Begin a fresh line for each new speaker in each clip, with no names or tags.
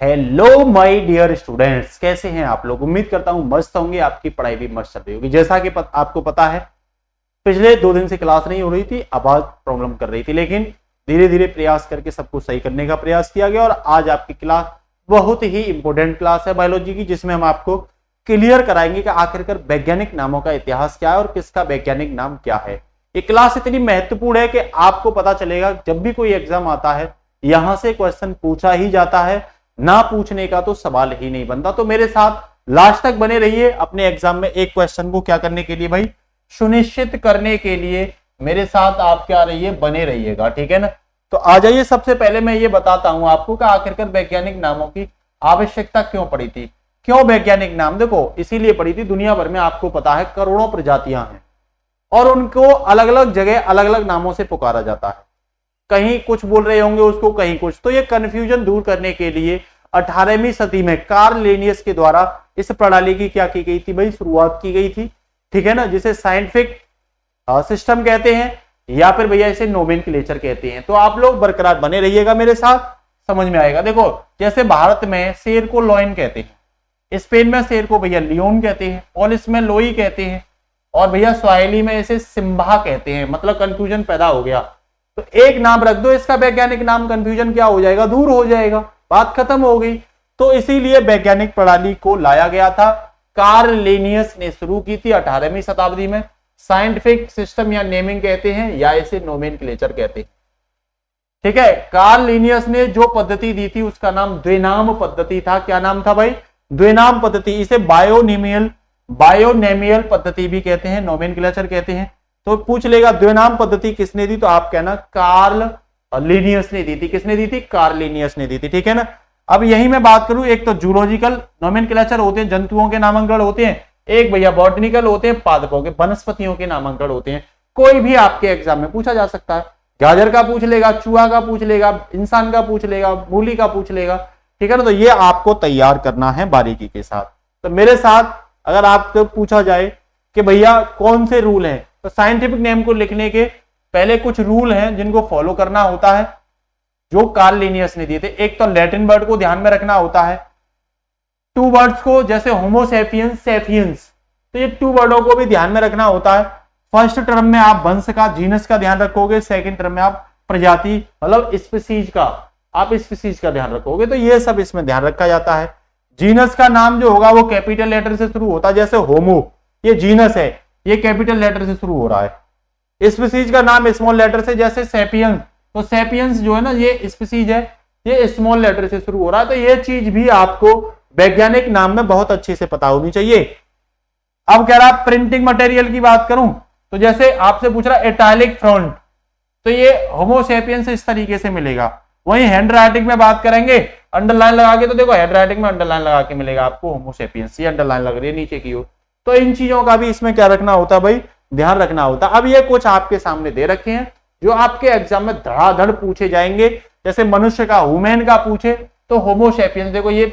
Hello my dear students, कैसे हैं आप लोग। उम्मीद करता हूं मस्त होंगे, आपकी पढ़ाई भी मस्त चल रही होगी। जैसा कि आपको पता है पिछले 2 दिन से क्लास नहीं हो रही थी, आवाज प्रॉब्लम कर रही थी, लेकिन धीरे धीरे प्रयास करके सब कुछ सही करने का प्रयास किया गया। और आज आपकी क्लास बहुत ही इंपॉर्टेंट क्लास है बायोलॉजी की, जिसमें हम आपको क्लियर कराएंगे कि आखिरकार वैज्ञानिक नामों का इतिहास क्या है और किसका वैज्ञानिक नाम क्या है। ये क्लास इतनी महत्वपूर्ण है कि आपको पता चलेगा जब भी कोई एग्जाम आता है यहां से क्वेश्चन पूछा ही जाता है, ना पूछने का तो सवाल ही नहीं बनता। तो मेरे साथ लास्ट तक बने रहिए। अपने एग्जाम में एक क्वेश्चन को क्या करने के लिए भाई, सुनिश्चित करने के लिए मेरे साथ आप क्या रहिए, बने रहिएगा, ठीक है ना। तो आ जाइए, सबसे पहले मैं ये बताता हूं आपको कि आखिरकार वैज्ञानिक नामों की आवश्यकता क्यों पड़ी थी। क्यों वैज्ञानिक नाम, देखो इसीलिए पड़ी थी, दुनिया भर में आपको पता है करोड़ों प्रजातियां हैं और उनको अलग अलग जगह अलग अलग नामों से पुकारा जाता है। कहीं कुछ बोल रहे होंगे उसको, कहीं कुछ। तो ये कंफ्यूजन दूर करने के लिए 18वीं सदी में कार्ल लिनियस के द्वारा इस प्रणाली की क्या की गई थी भाई, शुरुआत की गई थी, ठीक है ना, जिसे साइंटिफिक सिस्टम कहते हैं या फिर भैया इसे नोमेनक्लेचर कहते हैं। तो आप लोग बरकरार बने रहिएगा मेरे साथ, समझ में आएगा। देखो जैसे भारत में शेर को लॉयन कहते हैं, स्पेन में शेर को भैया लियोन कहते हैं, और इसमें लोई कहते हैं, और भैया स्वाहिली में इसे सिम्बा कहते हैं। मतलब कंफ्यूजन पैदा हो गया, तो एक नाम रख दो इसका वैज्ञानिक नाम, कंफ्यूजन क्या हो जाएगा, दूर हो जाएगा, बात खत्म हो गई। तो इसीलिए वैज्ञानिक प्रणाली को लाया गया था, कार्ल लिनियस ने शुरू की थी 18वीं शताब्दी में। साइंटिफिक सिस्टम या नेमिंग कहते हैं या इसे नोमेनक्लेचर कहते हैं, ठीक है। कार्ल लिनियस ने जो पद्धति दी थी उसका नाम द्विनाम पद्धति था। क्या नाम था भाई, द्विनाम पद्धति। इसे बायोनेमियल पद्धति भी कहते हैं, नोमेनक्लेचर कहते हैं। तो पूछ लेगा द्विनाम पद्धति किसने दी, तो आप कहना कार्ल लिनियस ने दी थी। किसने दी थी, कार्ल लिनियस ने दी थी, ठीक है ना। अब यही मैं बात करूं, एक तो जूलॉजिकल नोमेनक्लेचर होते हैं, जंतुओं के नामांकन होते हैं, एक भैया बॉटनिकल होते हैं, पादपों के वनस्पतियों के नामांकन होते हैं। कोई भी आपके एग्जाम में पूछा जा सकता है, गाजर का पूछ लेगा, चूहा का पूछ लेगा, इंसान का पूछ लेगा, मूली का पूछ लेगा, ठीक है ना। तो ये आपको तैयार करना है बारीकी के साथ। तो मेरे साथ अगर आपको पूछा जाए कि भैया कौन से रूल हैं, तो साइंटिफिक नेम को लिखने के पहले कुछ रूल हैं जिनको फॉलो करना होता है, जो कार्ल लिनियस ने दिए थे। एक तो लैटिन वर्ड को ध्यान में रखना होता है, 2 वर्ड्स को, जैसे होमो सेपियंस, सेपियंस, तो ये 2 वर्डों को भी ध्यान में रखना होता है। फर्स्ट टर्म में आप वंश का, जीनस का ध्यान रखोगे, सेकंड टर्म में आप प्रजाति मतलब स्पीसीज का, आप स्पीसीज का ध्यान रखोगे। तो ये सब इसमें ध्यान रखा जाता है। जीनस का नाम जो होगा वो कैपिटल लेटर से शुरू होता है, जैसे होमो ये जीनस है, ये कैपिटल लेटर से शुरू हो रहा है। स्पीसीज का नाम स्मॉल लेटर से, जैसे सेपियंस, तो सेपियंस जो है ना ये स्पीसीज है, ये स्मॉल लेटर से शुरू हो रहा है। तो ये चीज भी आपको वैज्ञानिक नाम में बहुत अच्छे से पता होनी चाहिए। अब कह रहा प्रिंटिंग मटेरियल की बात करूं, तो जैसे आपसे पूछ रहा इटैलिक फ्रंट, तो ये होमो सेपियंस इस तरीके से मिलेगा। वहीं हैंड राइटिंग में बात करेंगे, अंडरलाइन लगा के, तो देखो हैंड राइटिंग में अंडरलाइन लगा के मिलेगा आपको होमो सेपियंस, ये अंडरलाइन लग रही है नीचे की ओर। तो इन चीजों का भी इसमें क्या रखना होता है भाई, ध्यान रखना होता। अब ये कुछ आपके सामने दे रखे हैं जो आपके एग्जाम में धड़ाधड़ पूछे जाएंगे। जैसे मनुष्य का, ह्यूमन का पूछे तो होमो सेपियंस, देखो ये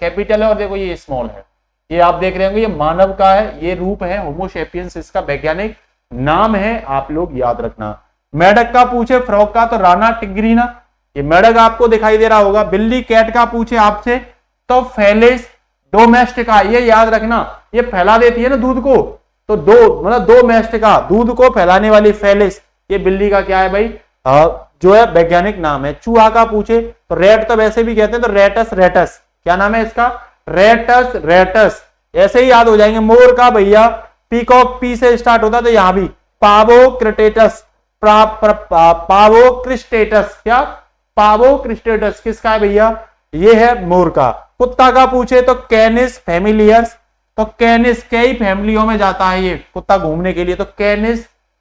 कैपिटल है और देखो ये स्मॉल है, ये आप देख रहे होंगे, ये मानव का है, ये रूप है होमो सेपियंस, इसका वैज्ञानिक नाम है, आप लोग याद रखना। मेढक का पूछे, फ्रॉग का, तो राना टिग्रीना, ये मेढक आपको दिखाई दे रहा होगा। बिल्ली कैट का पूछे आपसे तो फेलिस डोमेस्टिका, ये याद रखना, ये फैला देती है ना दूध को, तो डोमेस्टिका, दूध को फैलाने वाली फेलिस, ये बिल्ली का क्या है भाई, जो है वैज्ञानिक नाम है। चूहा का पूछे तो रेट, तो वैसे भी कहते हैं, तो रेटस रेटस, क्या नाम है इसका, रेटस रेटस, ऐसे ही याद हो जाएंगे। मोर का भैया पीकॉक, पी से स्टार्ट होता है, तो यहां भी पावोक्रिस्टेटस, पावोक्रिस्टेटस, क्या पावोक्रिस्टेटस किसका है भैया, ये है मोर का। कुत्ता का पूछे तो कैनिस फैमिलियर्स, तो कैनिस कई फैमिलियों में जाता है ये कुत्ता घूमने के लिए, तो कैनिस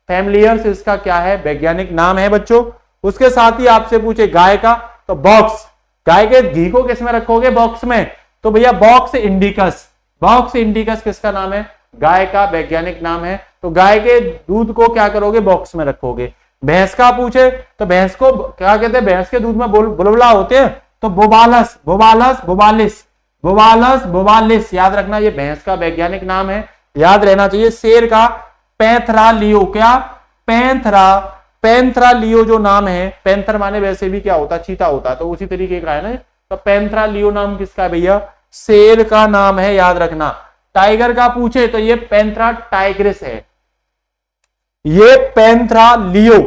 फैमिलियर्स इसका क्या है, वैज्ञानिक नाम है बच्चों। उसके साथ ही आपसे पूछे गाय का, तो बॉक्स, गाय के घी को किस में रखोगे, बॉक्स में, तो भैया बॉक्स इंडिकस, बॉक्स इंडिकस किसका नाम है, गाय का वैज्ञानिक नाम है। तो गाय के दूध को क्या करोगे, बॉक्स में रखोगे। भैंस का पूछे तो भैंस को क्या कहते हैं, भैंस के दूध में बुलबुला होते हैं, तो बोबालस, बोबालस, बोबालिस, बोबालस, बोबालिस, याद रखना, ये भैंस का वैज्ञानिक नाम है, याद रहना चाहिए। शेर का पैंथरा लियो, क्या पैंथरा, पैंथरा लियो जो नाम है, पैंथर माने वैसे भी क्या होता है, चीता होता है, तो उसी तरीके का है ना, तो पैंथरा लियो नाम किसका है भैया, शेर का नाम है, याद रखना। टाइगर का पूछे तो ये पैंथरा टाइग्रिस है, ये पैंथरा लियो,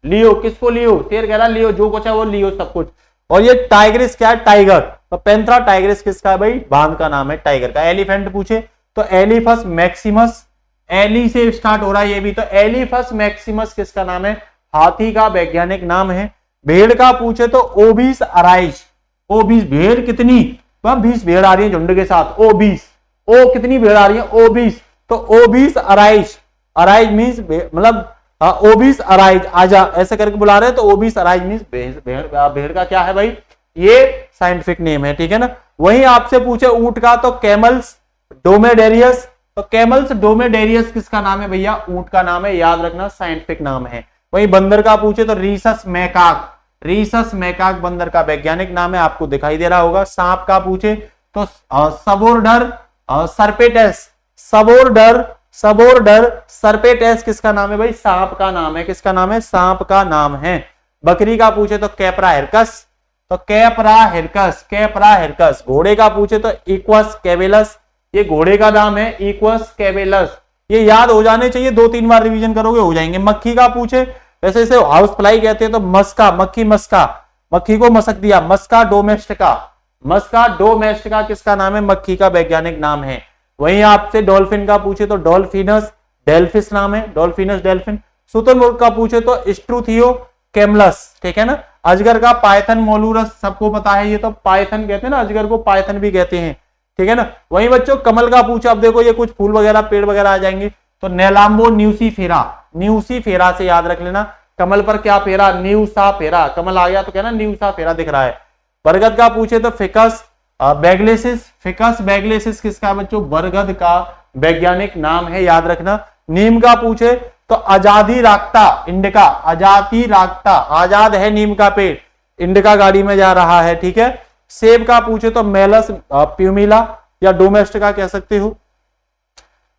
लियो किसको लियो, शेर कह रहा लियो, जो कुछ है वो लियो सब कुछ, और ये टाइग्रिस क्या है, टाइगर। तो पैंथरा टाइग्रिस किसका है भाई, बांध का नाम है टाइगर का। एलिफेंट पूछे तो एलिफस मैक्सिमस, एली से स्टार्ट हो रहा है ये भी, तो एलिफस मैक्सिमस किसका नाम है, हाथी का वैज्ञानिक नाम है। भेड़ का पूछे तो ओबिस अराइज, ओबिस भेड़ कितनी, 20 भेड़ आ रही है झुंड के साथ, ओबिस, ओ कितनी भेड़ आ रही है, ओबिस, तो ओबिस अराइज, अराइज मीन्स मतलब ओबिस अराइज, आजा ऐसे करके बुला रहे हैं, तो ओबिस अराइज मीन्स भेड़ का क्या है भाई, ये साइंटिफिक नेम है, ठीक है ना। वहीं आपसे पूछे ऊंट का तो कैमल्स डोमेडेरियस, तो कैमल्स डोमेडेरियस किसका नाम है भैया, ऊंट का नाम है, याद रखना साइंटिफिक नाम है। वहीं बंदर का पूछे तो रीसस मैकाक, रीसस मैकाक बंदर का वैज्ञानिक नाम है, आपको दिखाई दे रहा होगा। सांप का पूछे तो सबोर्डर सर्पेटेस, सबोर्डर सबोर्डर सर्पेटेस किसका नाम है भाई, सांप का नाम है, किसका नाम है, सांप का नाम है। बकरी का पूछे तो कैपरा हिरकस, तो कैपरा हिरकस, कैपरा हिरकस। घोड़े का पूछे तो इक्वस कैवेलस, ये घोड़े का नाम है इक्वस कैवेलस, ये याद हो जाने चाहिए, 2-3 बार रिवीजन करोगे हो जाएंगे। मक्खी का पूछे, वैसे इसे हाउस फ्लाई कहते हैं, तो मस्का, मक्खी मस्का, मक्खी को मसक दिया, मस्का डोमेस्टिका, मस्का डोमेस्टिका किसका नाम है, मक्खी का वैज्ञानिक नाम है। वहीं आपसे डॉल्फिन का पूछे तो डॉल्फिनस डेल्फिस नाम है, डॉल्फिनस डेल्फिन। शुतुरमुर्ग का पूछे तो स्ट्रूथियो कैमलस, ठीक है ना। अजगर का पाइथन मोलूरस, सबको पता है, ये तो पाइथन कहते हैं ना, अजगर को पाइथन भी कहते हैं, ठीक है ना। वहीं बच्चों कमल का पूछा, अब देखो ये कुछ फूल वगैरह पेड़ वगैरह आ जाएंगे, तो नेलाम्बो न्यूसीफेरा, न्यूसीफेरा से याद रख लेना, कमल पर क्या फेरा, न्यूसा फेरा, कमल आ गया तो कहना न्यूसा फेरा दिख रहा है। बरगद का पूछे तो फिकस बैगलेसिस, फिकस बैगलेसिस किसका बच्चों, बरगद का वैज्ञानिक नाम है, याद रखना। नीम का पूछे तो आजादी रागता इंडिका, आजादी रागता, आजाद है नीम का पेड़, इंडिका गाड़ी में जा रहा है, ठीक है। सेब का पूछे तो मेलस प्यूमिला या डोमेस्टिका कह सकते हो।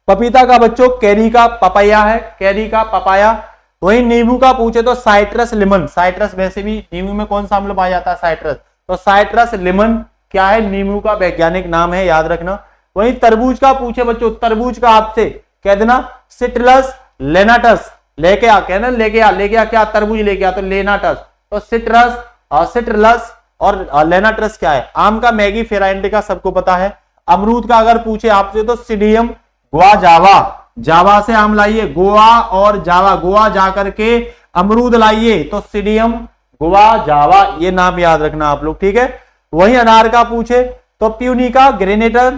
पपीता का बच्चों कैरी का पपाया है, कैरी का पपाया। वहीं नींबू का पूछे तो साइट्रस लिमन, साइट्रस वैसे भी नींबू में कौन सा अम्ल पाया जाता है, साइट्रस, तो साइट्रस लिमन क्या है, नींबू का वैज्ञानिक नाम है, याद रखना। वहीं तरबूज का पूछे बच्चों, तरबूज का आपसे कह देना सिट्रस लेनाटस, लेके आ, कहना लेके आ, लेके आ क्या, तरबूज लेके आ, तो लेनाटस, तो सिट्रस सिट्रलस और लेनाटस क्या है, आम का मैगी फेरा इंडिका सबको पता है। अमरूद का अगर पूछे आपसे तो सीडियम गोवा जावा, जावा से आम लाइए, गोवा और जावा, गोवा जाकर के अमरूद लाइए, तो सीडियम गोवा जावा, ये नाम याद रखना आप लोग, ठीक है। वहीं अनार का पूछे तो प्यूनिका ग्रेनेटर,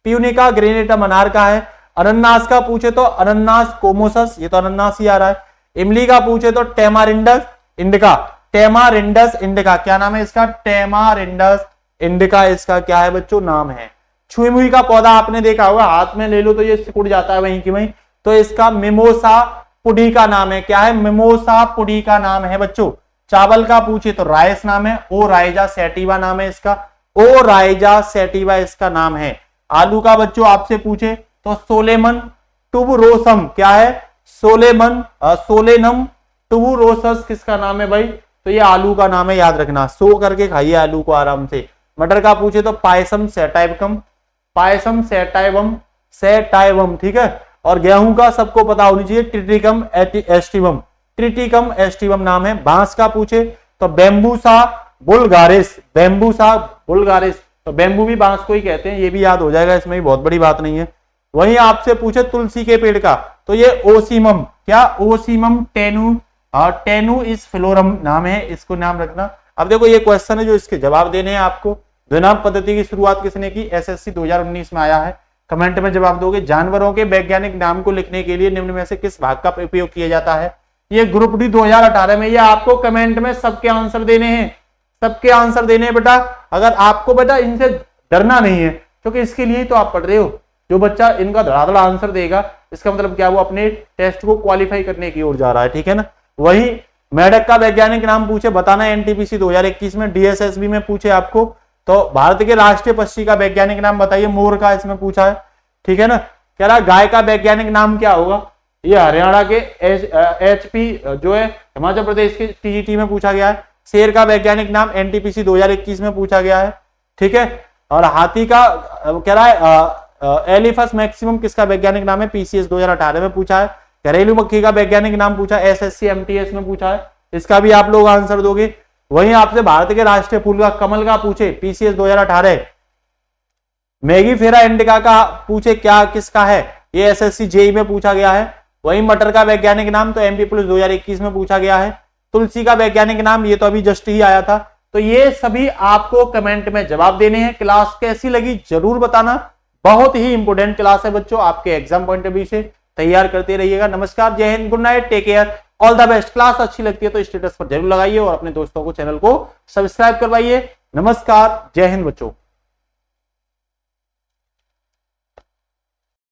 प्यूनिका ग्रेनेटम अनार का है। अनन्नास का पूछे तो अनन्नास कोमोसस, ये तो अनन्नास ही आ रहा है। इमली का पूछे तो टेमारिंडस इंडिका, टेमारिंडस इंडिका क्या नाम है इसका, टेमारिंडस इंडिका इसका क्या है बच्चों, नाम है। छुई मुई का पौधा आपने देखा होगा, हाथ में ले लो तो ये सिकुड़ जाता है वहीं की वहीं, तो इसका मिमोसा पुडी का नाम है, क्या है, मिमोसा पुडी का नाम है बच्चों। चावल का पूछे तो राइस नाम है, ओ राइजा सैटिवा नाम है इसका, ओ राइजा सैटिवा इसका नाम है। आलू का बच्चों आपसे पूछे तो सोलेमन टुबरोसम क्या है, सोलेमन सोलेनम टुबरोसस किसका नाम है भाई, तो ये आलू का नाम है, याद रखना, सो करके खाइए आलू को आराम से। मटर का पूछे तो पायसम सैटाइवकम, पायसम सैटाइवम, सैटाइवम, ठीक है। और गेहूं का सबको पता होनी चाहिए, ट्रिटिकम एस्टिवम, ट्रिटिकम एस्टिवम नाम है। बांस का पूछे तो बेम्बूसा बुल्गारिस, बेम्बूसा बुल्गारिस, तो बेम्बू भी बांस को ही कहते हैं, ये भी याद हो जाएगा, इसमें भी बहुत बड़ी बात नहीं है। वहीं आपसे पूछे तुलसी के पेड़ का तो ये ओसीमम, क्या ओसीमम टेनु, टेनु इस फ्लोरम नाम है, इसको नाम रखना। अब देखो ये क्वेश्चन है जो इसके जवाब देने हैं आपको। द्विनाम पद्धति की शुरुआत किसने की, एसएससी 2019 में आया है, कमेंट में जवाब दोगे। जानवरों के वैज्ञानिक नाम को लिखने के लिए निम्न में से किस भाग का उपयोग किया जाता है, ये ग्रुप डी 2018 में, ये आपको कमेंट में सबके आंसर देने हैं, सबके आंसर देने हैं बेटा। अगर आपको बेटा इनसे डरना नहीं है, क्योंकि इसके लिए तो आप पढ़ रहे हो, जो बच्चा इनका धड़ाधड़ आंसर देगा इसका मतलब क्या, वो अपने टेस्ट को क्वालिफाई करने की ओर जा रहा है, ठीक है ना। वही मेढक का वैज्ञानिक नाम पूछे बताना, एनटीपीसी 2021 में, डीएसएसबी में पूछे आपको तो भारत के राष्ट्रीय पक्षी का वैज्ञानिक नाम बताइए, मोर का इसमें पूछा है, ठीक है ना। कह रहा गाय का वैज्ञानिक नाम क्या होगा, ये हरियाणा के एचपी जो है हिमाचल प्रदेश के टीजीटी में पूछा गया है। शेर का वैज्ञानिक नाम एनटीपीसी 2021 में पूछा गया है, ठीक है। और हाथी का कह रहा है एलिफस मैक्सिमम किसका वैज्ञानिक नाम है, पीसीएस 2018 में पूछा है। घरेलू मक्खी का वैज्ञानिक नाम पूछा, एसएससी एमटीएस में पूछा है, इसका भी आप लोग आंसर दोगे। वहीं आपसे भारत के राष्ट्रीय फूल का कमल का पूछे, पीसीएस 2018। मैगी फेरा इंडिका का पूछे क्या किसका है, ये एसएससी जेई में पूछा गया है। वहीं मटर का वैज्ञानिक नाम तो एमपी पुलिस 2021 में पूछा गया है। तुलसी का वैज्ञानिक नाम ये तो अभी जस्ट ही आया था। तो ये सभी आपको कमेंट में जवाब देने हैं। क्लास कैसी लगी जरूर बताना, बहुत ही इंपोर्टेंट क्लास है बच्चों, आपके एग्जाम पॉइंट ऑफ व्यू से तैयार करते रहिएगा। नमस्कार, जय हिंद, good night, take care, all the best. Class अच्छी लगती है तो स्टेटस पर जरूर लगाइए और अपने दोस्तों को चैनल को सब्सक्राइब करवाइए। नमस्कार, जय हिंद बच्चों।